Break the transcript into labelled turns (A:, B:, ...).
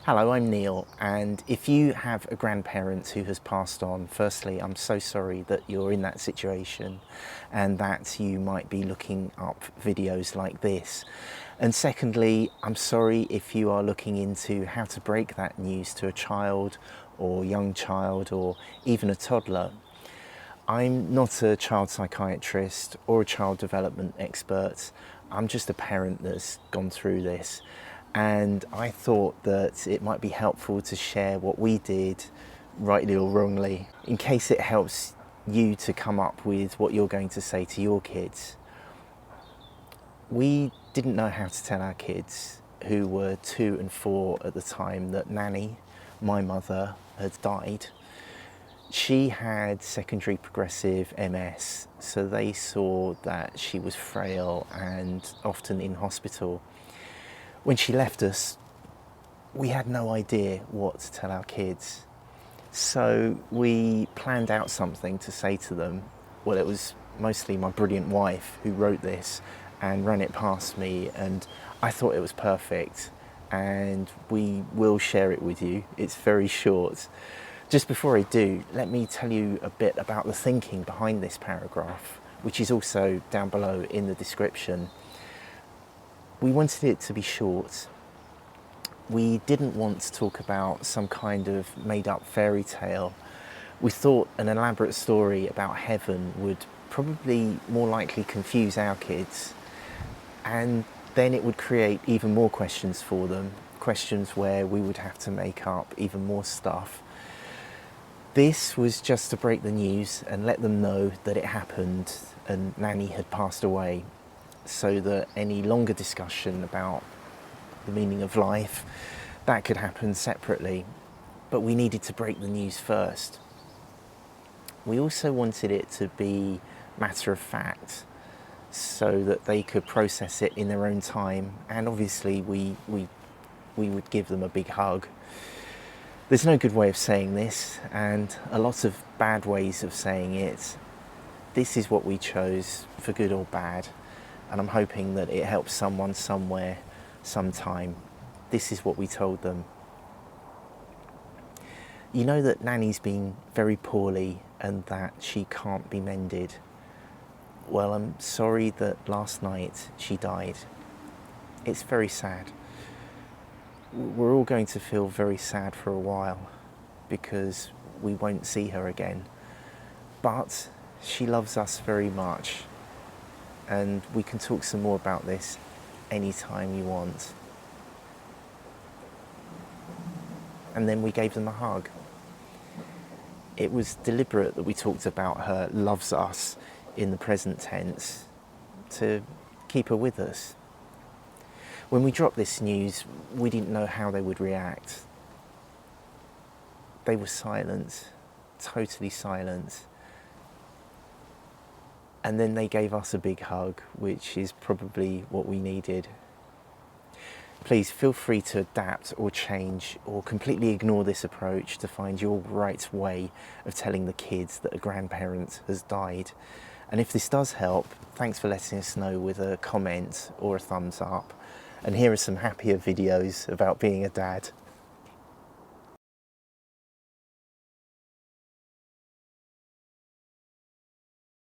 A: Hello, I'm Neil, and if you have a grandparent who has passed on, firstly, I'm so sorry that you're in that situation and that you might be looking up videos like this. And secondly, I'm sorry if you are looking into how to break that news to a child or young child or even a toddler. I'm not a child psychiatrist or a child development expert. I'm just a parent that's gone through this. And I thought that it might be helpful to share what we did, rightly or wrongly, in case it helps you to come up with what you're going to say to your kids. We didn't know how to tell our kids, who were 2 and 4 at the time, that Nanny, my mother, had died. She had secondary progressive MS, so they saw that she was frail and often in hospital. When she left us, we had no idea what to tell our kids. So we planned out something to say to them. Well, it was mostly my brilliant wife who wrote this and ran it past me, and I thought it was perfect, and we will share it with you. It's very short. Just before I do, let me tell you a bit about the thinking behind this paragraph, which is also down below in the description. We wanted it to be short. We didn't want to talk about some kind of made-up fairy tale. We thought an elaborate story about heaven would probably more likely confuse our kids, and then it would create even more questions for them, questions where we would have to make up even more stuff. This was just to break the news and let them know that it happened and Nanny had passed away, so that any longer discussion about the meaning of life, that could happen separately. But we needed to break the news first. We also wanted it to be matter of fact, so that they could process it in their own time, and obviously we would give them a big hug. There's no good way of saying this, and a lot of bad ways of saying it. This is what we chose, for good or bad, and I'm hoping that it helps someone somewhere, sometime. This is what we told them. You know that Nanny's been very poorly and that she can't be mended. Well, I'm sorry that last night she died. It's very sad. We're all going to feel very sad for a while because we won't see her again. But she loves us very much, and we can talk some more about this anytime you want. And then we gave them a hug. It was deliberate that we talked about her loves us in the present tense to keep her with us. When we dropped this news, we didn't know how they would react. They were silent, totally silent. And then they gave us a big hug, which is probably what we needed. Please feel free to adapt or change or completely ignore this approach to find your right way of telling the kids that a grandparent has died. And if this does help, thanks for letting us know with a comment or a thumbs up. And here are some happier videos about being a dad.